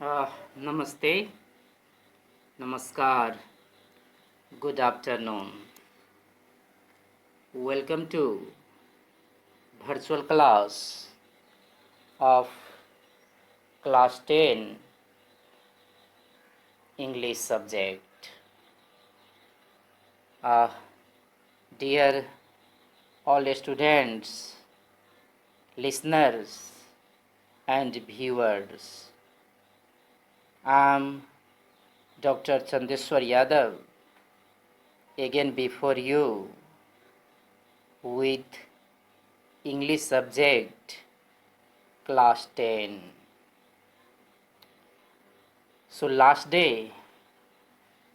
Namaste, Namaskar, good afternoon. Welcome to virtual class of class 10 English subject. Uh, Dear all students, listeners, and viewers, I am Dr. Chandeswar Yadav again before you with English subject class 10. So last day,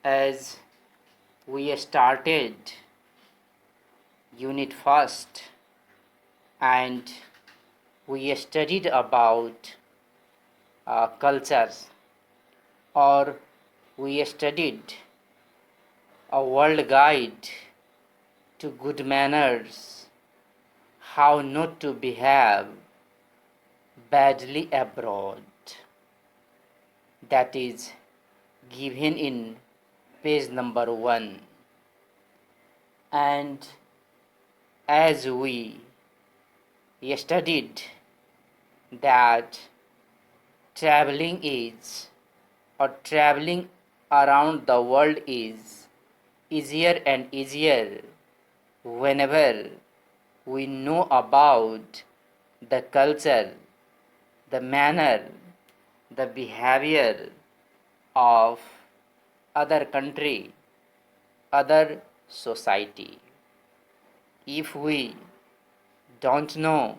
as we started unit first and we studied about cultures, or we studied a world guide to good manners, how not to behave badly abroad. That is given in page number 1. And as we studied that traveling is, or traveling around the world is easier and easier whenever we know about the culture, the manner, the behavior of other country, other society. If we don't know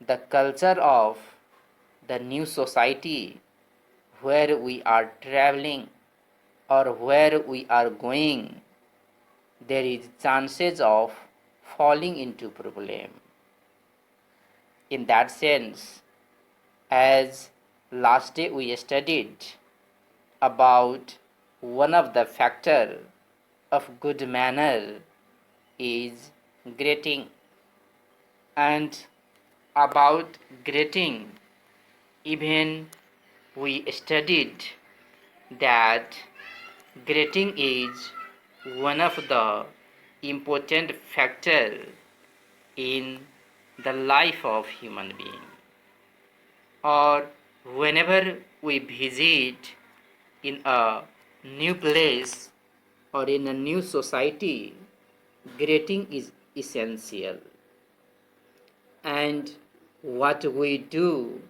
the culture of the new society where we are traveling or where we are going, there is chances of falling into problem. In that sense, as last day we studied about one of the factor of good manner is greeting, and about greeting even we studied that greeting is one of the important factor in the life of human being, or whenever we visit in a new place or in a new society, greeting is essential. And what we do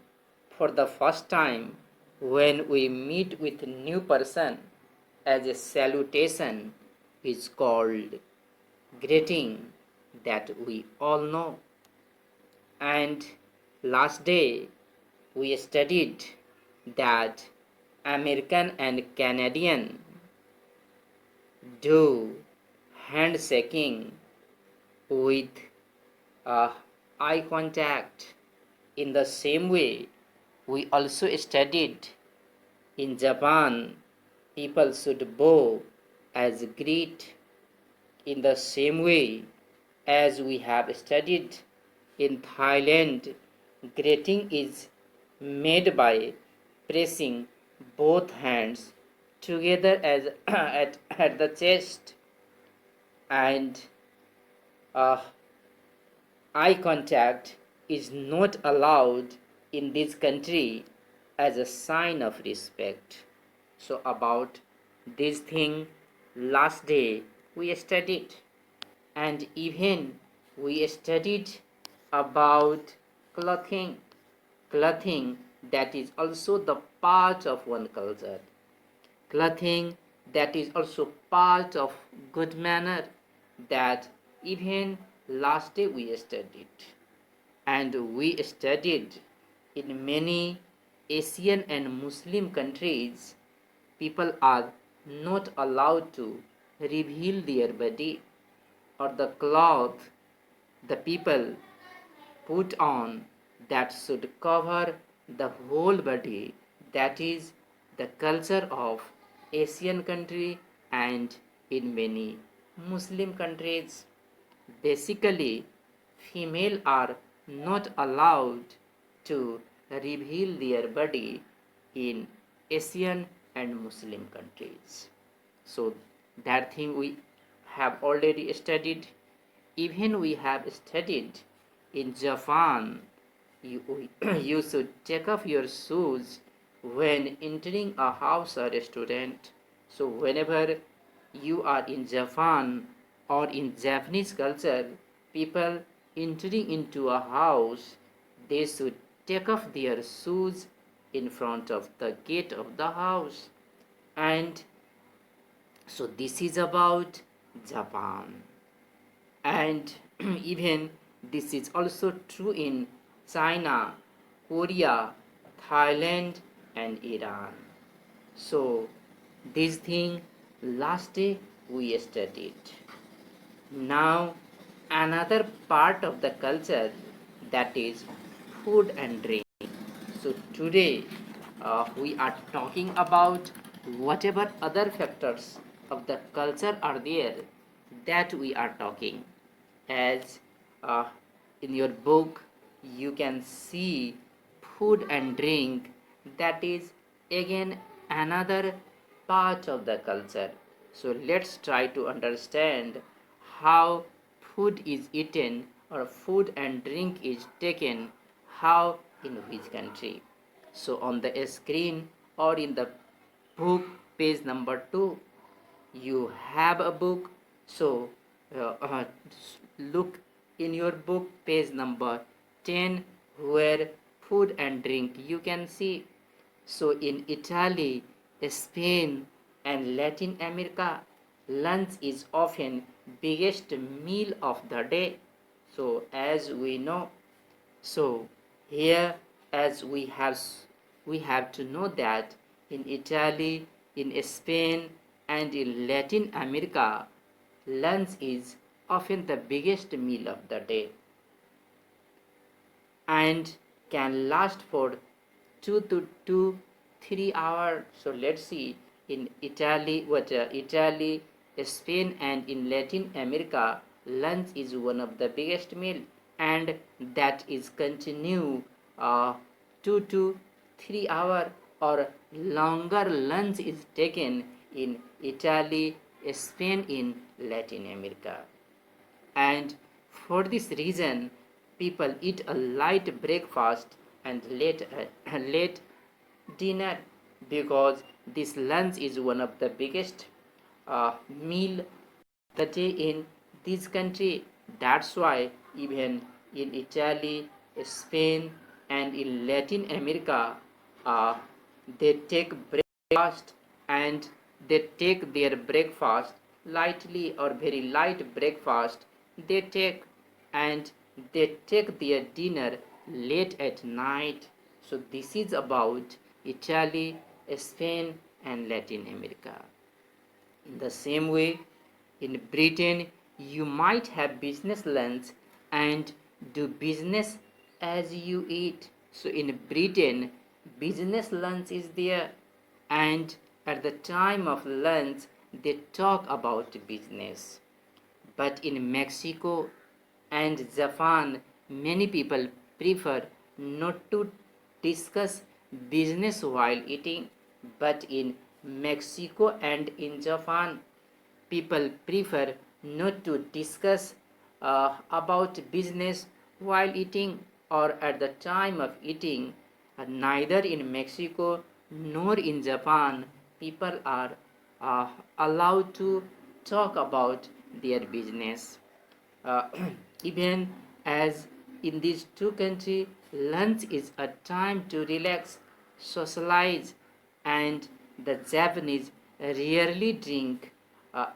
for the first time when we meet with a new person as a salutation is called greeting, that we all know. And last day we studied that American and Canadian do handshaking with eye contact. In the same way, we also studied in Japan, people should bow as greet. In the same way, as we have studied in Thailand, greeting is made by pressing both hands together as at the chest, and uh, eye contact is not allowed in this country as a sign of respect. So about this thing last day we studied, and even we studied about clothing. Clothing that is also the part of one culture. Clothing that is also part of good manner, that even last day we studied. And we studied in many Asian and Muslim countries, people are not allowed to reveal their body, or the cloth the people put on that should cover the whole body. That is the culture of Asian country and in many Muslim countries. Basically, female are not allowed to reveal their body in Asian and Muslim countries. So that thing we have already studied. Even we have studied in Japan, you should take off your shoes when entering a house or restaurant. So whenever you are in Japan or in Japanese culture, people entering into a house, they should take off their shoes in front of the gate of the house. And so this is about Japan. And even this is also true in China, Korea, Thailand, and Iran. So this thing last day we studied. Now another part of the culture, that is food and drink. So today we are talking about whatever other factors of the culture are there, that we are talking. As uh, in your book you can see food and drink, that is again another part of the culture. So let's try to understand how food is eaten or food and drink is taken, how, in which country. So on the screen or in the book, page number 2, you have a book. So uh, uh, look in your book, page number 10, where food and drink you can see. So in Italy, Spain, and Latin America, lunch is often biggest meal of the day. So as we know, so here, as we have to know that in Italy, in Spain, and in Latin America, lunch is often the biggest meal of the day and can last for 2 to 3 hours. So let's see in Italy, Spain, and in Latin America, lunch is one of the biggest meal, and that is continue 2 to 3 hour or longer. Lunch is taken in Italy, Spain, in Latin America. And for this reason, people eat a light breakfast and late dinner, because this lunch is one of the biggest meal the day in this country. That's why even in Italy, Spain, and in Latin America, uh, they take breakfast, and they take their breakfast lightly or very light breakfast they take, and they take their dinner late at night. So this is about Italy, Spain, and Latin America. In the same way, in Britain, you might have business lunch and do business as you eat. So in Britain, business lunch is there, and at the time of lunch, they talk about business. But in Mexico and Japan, many people prefer not to discuss business while eating. But in Mexico and in Japan, people prefer not to discuss about business while eating or at the time of eating. Neither in Mexico nor in Japan, people are uh, allowed to talk about their business. Uh, even as in these two countries, lunch is a time to relax, socialize, and the Japanese rarely drink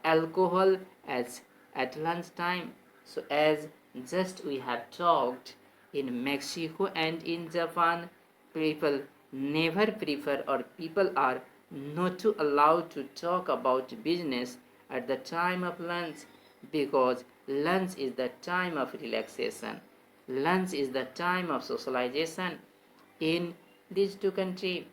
alcohol as at lunchtime. So as just we have talked, in Mexico and in Japan, people never prefer, or people are not to allowed to talk about business at the time of lunch, because lunch is the time of relaxation, lunch is the time of socialization in these two countries.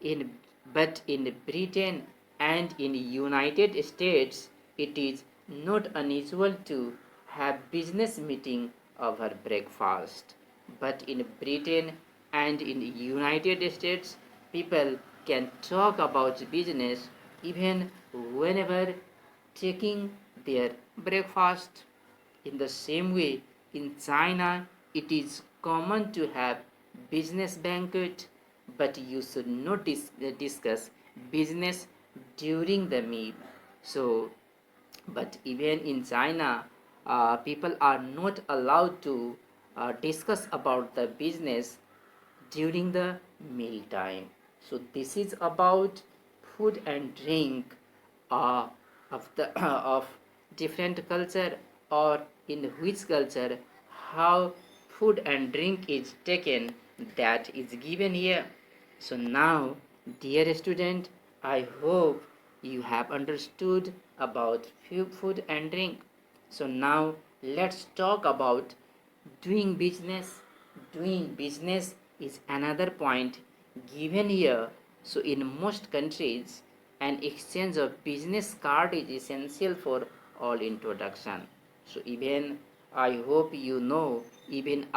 in but in Britain and in United States, it is not unusual to have business meeting over breakfast. But in Britain and in United States, people can talk about business even whenever taking their breakfast. In the same way, in China, it is common to have business banquet, but you should not discuss business during the meal. So, but even in China, people are not allowed to discuss about the business during the meal time. So this is about food and drink uh, of the of different culture, or in which culture how food and drink is taken, that is given here. So now, dear student, I hope you have understood about food and drink. So now let's talk about doing business. Doing business is another point given here. So in most countries, an exchange of business card is essential for all introduction. So even I hope you know, even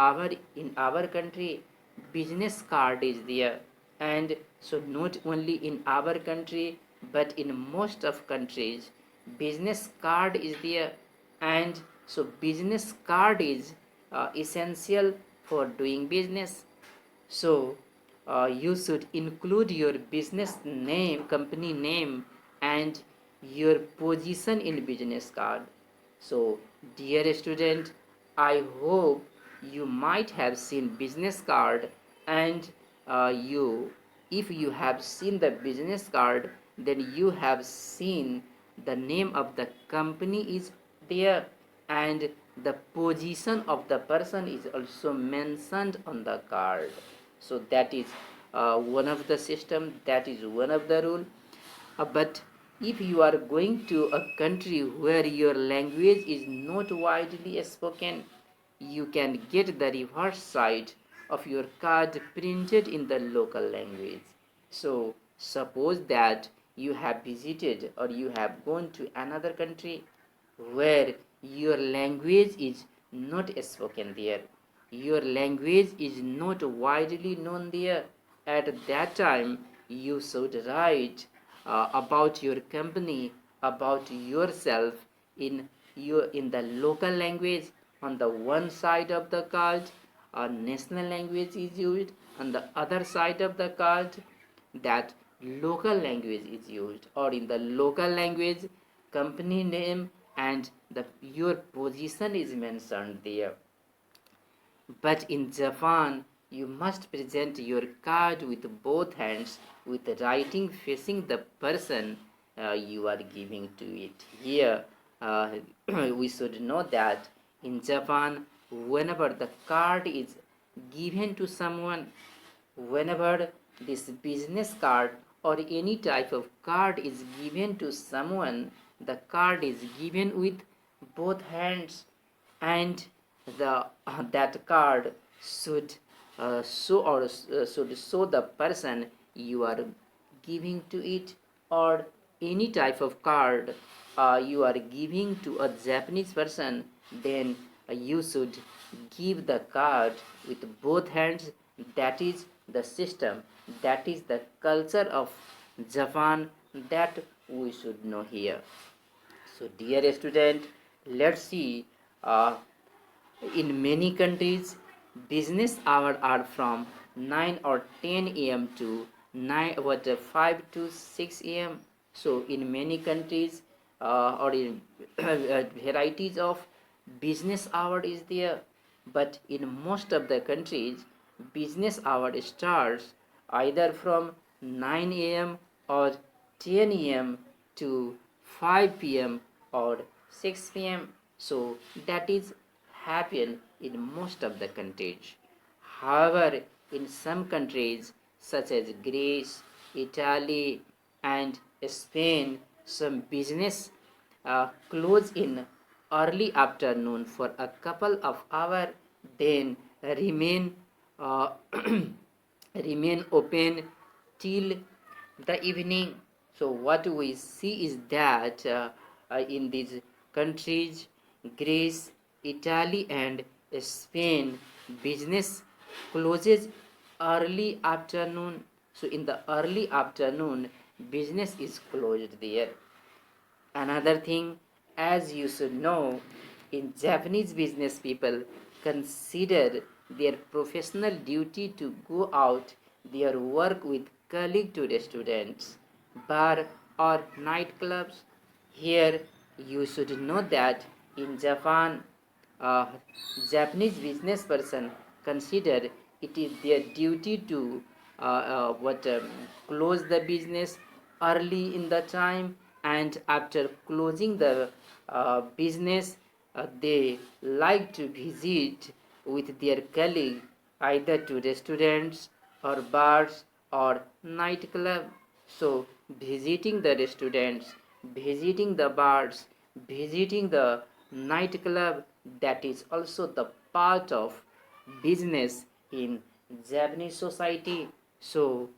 in our country, business card is there. And so not only in our country, but in most of countries, business card is there. And so business card is essential for doing business. So you should include your business name, company name, and your position in business card. So dear student, I hope you might have seen business card, and you if you have seen the business card, then you have seen the name of the company is there, and the position of the person is also mentioned on the card. So that is one of the system, that is one of the rule. But if you are going to a country where your language is not widely spoken, you can get the reverse side of your card printed in the local language. So suppose that you have visited or you have gone to another country where your language is not spoken there, your language is not widely known there. At that time, you should write about your company, about yourself in the local language. On the one side of the card, a national language is used. On the other side of the card, that local language is used, or in the local language, company name and your position is mentioned there. But in Japan, you must present your card with both hands, with writing facing the person you are giving to it. Here, we should know that in Japan, whenever the card is given to someone, whenever this business card or any type of card is given to someone, the card is given with both hands, and the that card should should show the person you are giving to it. Or any type of card you are giving to a Japanese person, then you should give the card with both hands. That is the system, that is the culture of Japan, that we should know here. So dear student, let's see, uh, in many countries, business hours are from 9 or 10 a.m. to 5 to 6 a.m. So in many countries, or in varieties of business hour is there, but in most of the countries, business hour starts either from 9 a.m. or 10 a.m. to 5 p.m. or 6 p.m. So that is happen in most of the countries. However, in some countries such as Greece, Italy, and Spain, some business close in early afternoon for a couple of hours, then remain uh, remain open till the evening. So what we see is that in these countries, Greece, Italy, and Spain, business closes early afternoon. So in the early afternoon, business is closed there. Another thing, as you should know, in Japanese business people consider their professional duty to go out their work with colleague to restaurants, bar or nightclubs. Here you should know that in Japan, uh, Japanese business person consider it is their duty to close the business early in the time, and after closing the business, they like to visit with their colleague either to restaurants or bars or nightclub. So visiting the restaurants, visiting the bars, visiting the nightclub, that is also the part of business in Japanese society. So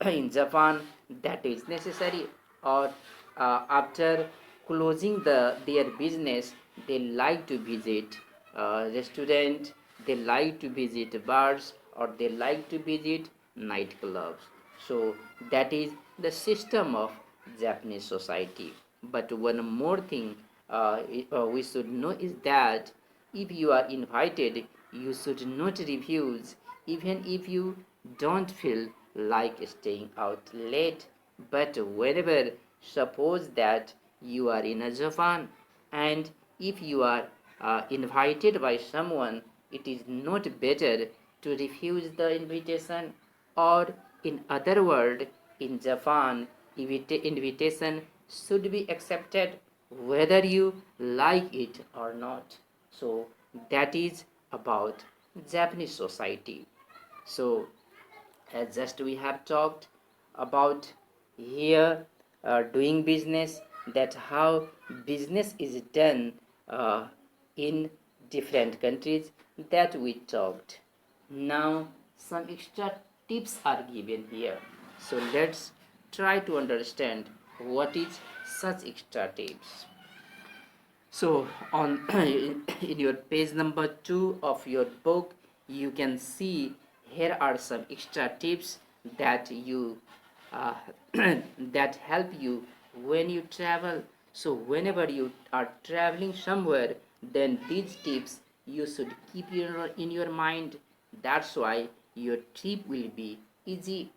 in Japan, that is necessary. Or after closing their business, they like to visit restaurant, they like to visit bars, or they like to visit nightclubs. So that is the system of Japanese society. But one more thing we should know is that if you are invited, you should not refuse, even if you don't feel like staying out late. But whenever, suppose that you are in a Japan, and if you are invited by someone, it is not better to refuse the invitation. Or in other words, in Japan, invitation should be accepted whether you like it or not. So that is about Japanese society. So as just we have talked about here, doing business, that how business is done in different countries, that we talked. Now some extra tips are given here, so let's try to understand what is such extra tips. So on in your page number 2 of your book, you can see here are some extra tips that you uh, that help you when you travel. So whenever you are traveling somewhere, then these tips you should keep in your mind. That's why your trip will be easy.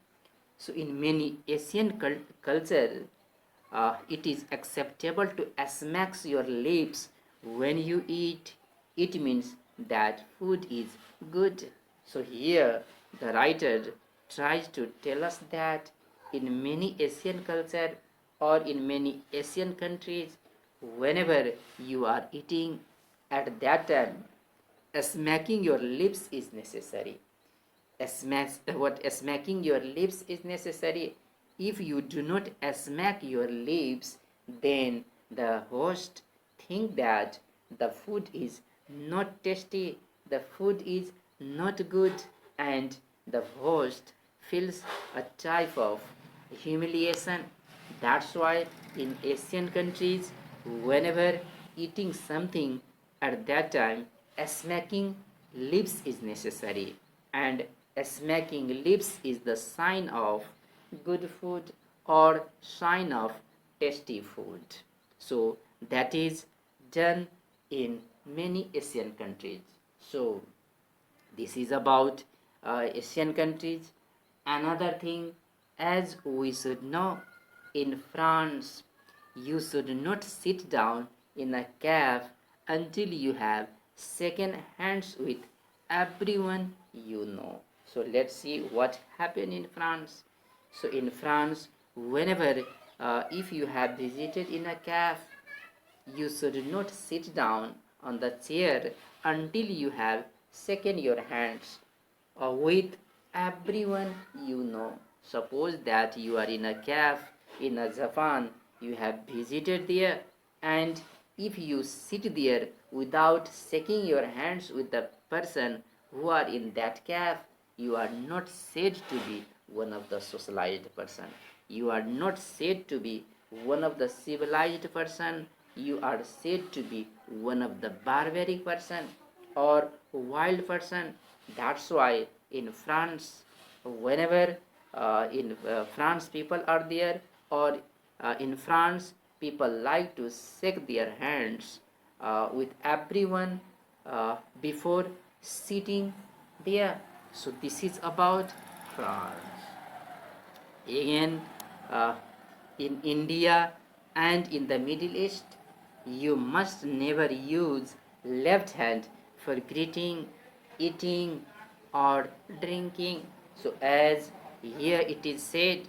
So in many Asian culture, it is acceptable to smack your lips when you eat. It means that food is good. So here the writer tries to tell us that in many Asian culture or in many Asian countries, whenever you are eating, at that time smacking your lips is necessary. Smacking your lips is necessary. If you do not smack your lips, then the host think that the food is not tasty, the food is not good, and the host feels a type of humiliation. That's why in Asian countries, whenever eating something, at that time smacking lips is necessary, and smacking lips is the sign of good food or sign of tasty food. So that is done in many Asian countries. So this is about Asian countries. Another thing, as we should know, in France, you should not sit down in a caf until you have second hands with everyone you know. So let's see what happened in France. So in France, whenever if you have visited in a caf, you should not sit down on the chair until you have shaken your hands with everyone you know. Suppose that you are in a caf in a Japan, you have visited there, and if you sit there without shaking your hands with the person who are in that caf, you are not said to be one of the socialized person. You are not said to be one of the civilized person. You are said to be one of the barbaric person or wild person. That's why in France, whenever in France people are there, or in France people like to shake their hands with everyone before sitting there. So this is about France. Again, uh, in India and in the Middle East, you must never use left hand for greeting, eating, or drinking. So, as here it is said,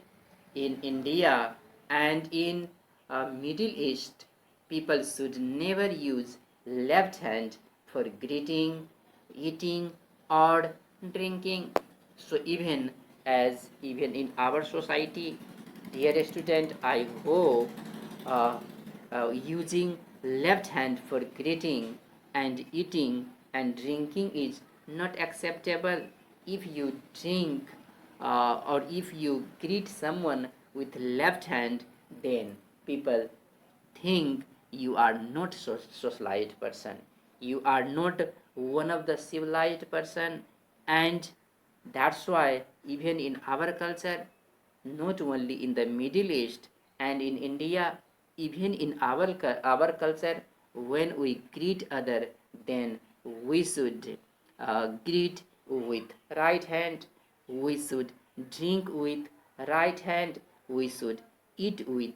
in India and in Middle East, people should never use left hand for greeting, eating, or drinking. So even in our society, dear student, I hope uh, using left hand for greeting and eating and drinking is not acceptable. If you drink or if you greet someone with left hand, then people think you are not socialized person, you are not one of the civilized person. And that's why even in our culture, not only in the Middle East and in India, even in our culture, when we greet other, then we should greet with right hand, we should drink with right hand, we should eat with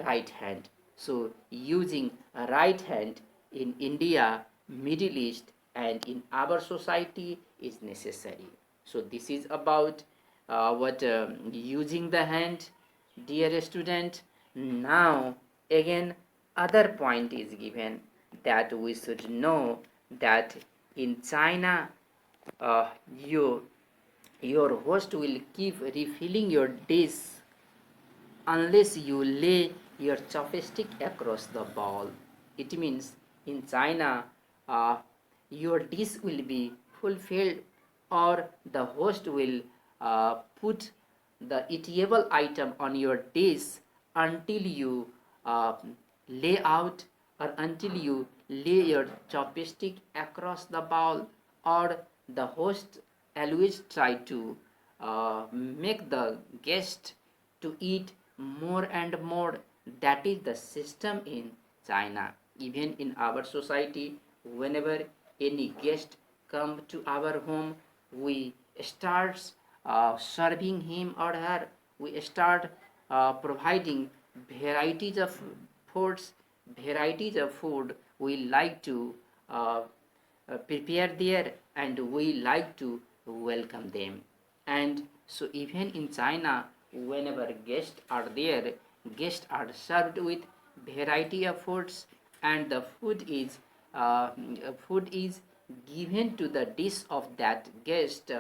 right hand. So using a right hand in India, Middle East, and in our society is necessary. So this is about what using the hand, dear student. Now again other point is given that we should know that in China, uh, you your host will keep refilling your dish unless you lay your chopstick across the bowl. It means in China, uh, your dish will be fulfilled, or the host will put the eatable item on your dish until you uh, lay out, or until you lay your chopstick across the bowl, or the host always try to make the guest to eat more and more. That is the system in China. Even in our society, whenever any guest come to our home, we start serving him or her. We start providing varieties of foods, varieties of food we like to uh, prepare there, and we like to welcome them. And so even in China, whenever guests are there, guests are served with variety of foods, and the food is given to the dish of that guest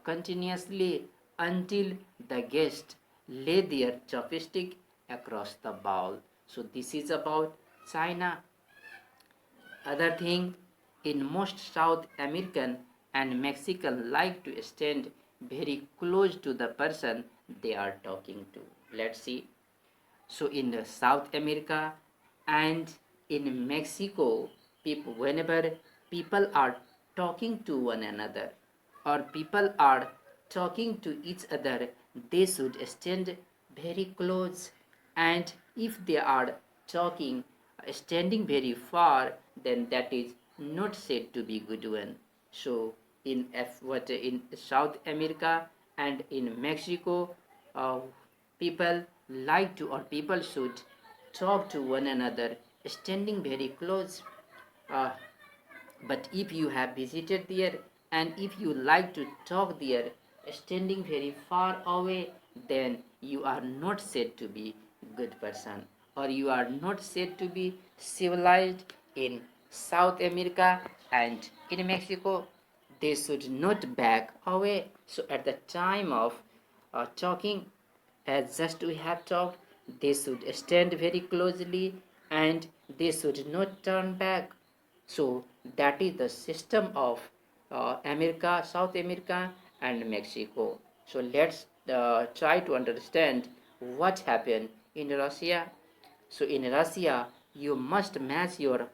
continuously until the guest lay their chopstick across the bowl. So this is about China. Other thing, in most South American and Mexican like to stand very close to the person they are talking to. Let's see. So in the South America and in Mexico, whenever people are talking to one another, or people are talking to each other, they should stand very close. And if they are talking standing very far, then that is not said to be good one. So in South America and in Mexico, uh, people like to, or people should talk to one another standing very close. uh, but if you have visited there, and if you like to talk there standing very far away, then you are not said to be good person, or you are not said to be civilized. In South America and in Mexico, they should not back away. So at the time of talking, as just we have talked, they should stand very closely, and they should not turn back. So that is the system of America, South America, and Mexico. So let's try to understand what happened in Russia. So in Russia, you must match your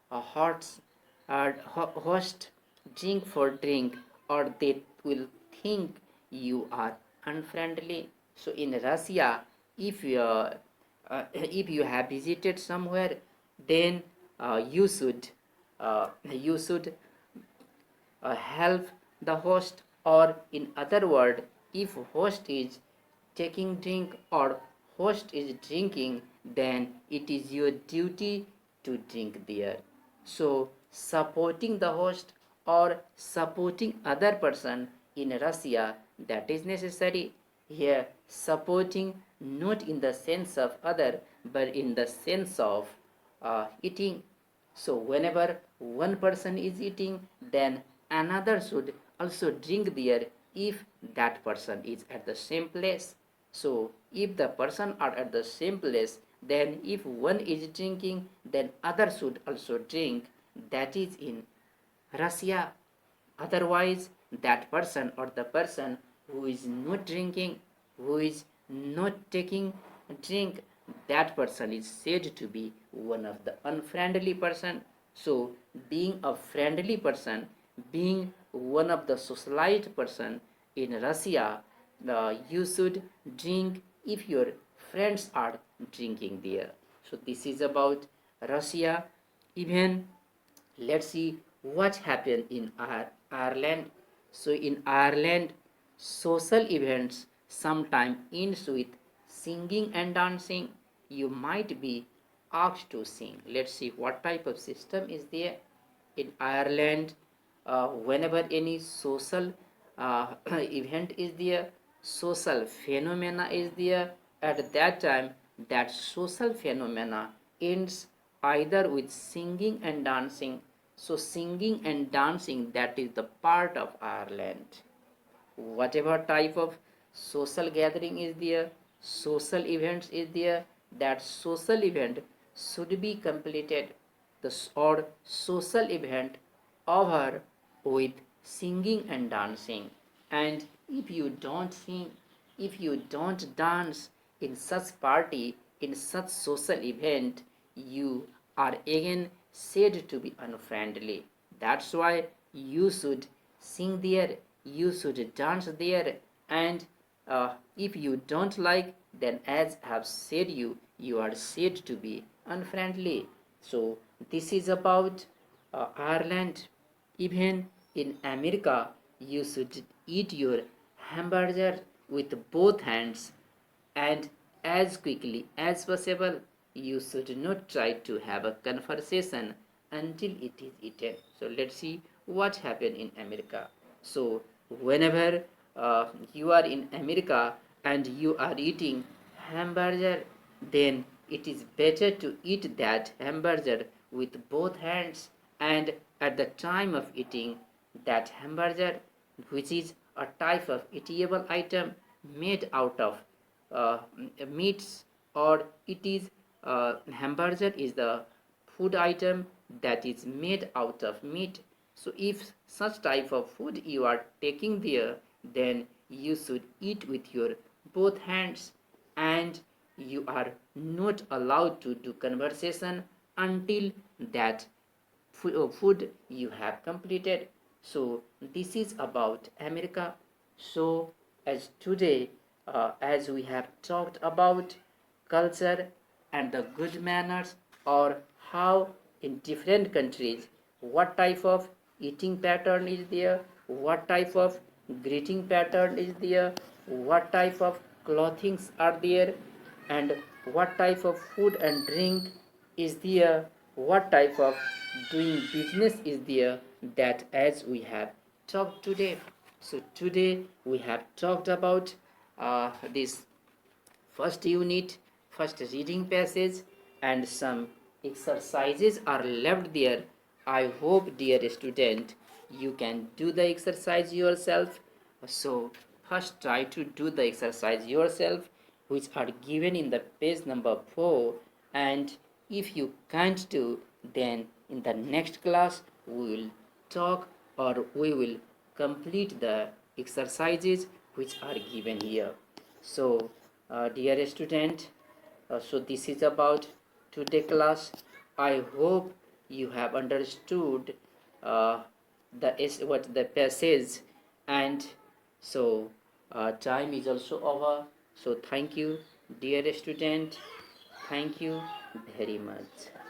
hearts host drink for drink, or they will think you are unfriendly. So in Russia, if you have visited somewhere, then you should help the host, or in other word, if host is taking drink or host is drinking, then it is your duty to drink there. So supporting the host or supporting other person in Russia, that is necessary. Here supporting not in the sense of other, but in the sense of eating. So whenever one person is eating, then another should also drink there if that person is at the same place. So if the person are at the same place, then if one is drinking, then other should also drink. That is in Russia. Otherwise, that person or the person who is not drinking, who is not taking drink, that person is said to be one of the unfriendly person. So being a friendly person, being one of the socialite person in Russia, you should drink if your friends are drinking there. So this is about Russia. Even let's see what happened in Ireland. So in Ireland, social events sometimes ends with singing and dancing. You might be asked to sing. Let's see what type of system is there in Ireland. Whenever any social event is there, social phenomena is there, at that time that social phenomena ends either with singing and dancing. So singing and dancing, that is the part of Ireland. Whatever type of social gathering is there, social events is there, that social event should be completed, the or social event over with singing and dancing. And if you don't sing, if you don't dance in such party, in such social event, you are again said to be unfriendly. That's why you should sing there, you should dance there, and if you don't like, then as I have said, you are said to be unfriendly. So this is about Ireland. Even in America, you should eat your hamburger with both hands and as quickly as possible. You should not try to have a conversation until it is eaten. So let's see what happened in America. So whenever you are in America and you are eating hamburger, then it is better to eat that hamburger with both hands, and at the time of eating that hamburger, which is a type of eatable item made out of uh, meats, or it is hamburger is the food item that is made out of meat. So if such type of food you are taking there, then you should eat with your both hands, and you are not allowed to do conversation until that food you have completed. So this is about America. So as today, as we have talked about culture and the good manners, or how in different countries what type of eating pattern is there, what type of greeting pattern is there, what type of clothings are there, and what type of food and drink is there, what type of doing business is there, that as we have talked today. So today we have talked about this first unit, first reading passage, and some exercises are left there. I hope, dear student, you can do the exercise yourself. So first try to do the exercise yourself, which are given in the page number 4, and if you can't do, then in the next class we will talk, or we will complete the exercises which are given here. So dear student, so this is about today class. I hope you have understood uh, what the passage, and so Time is also over. So thank you, dear student. Thank you very much.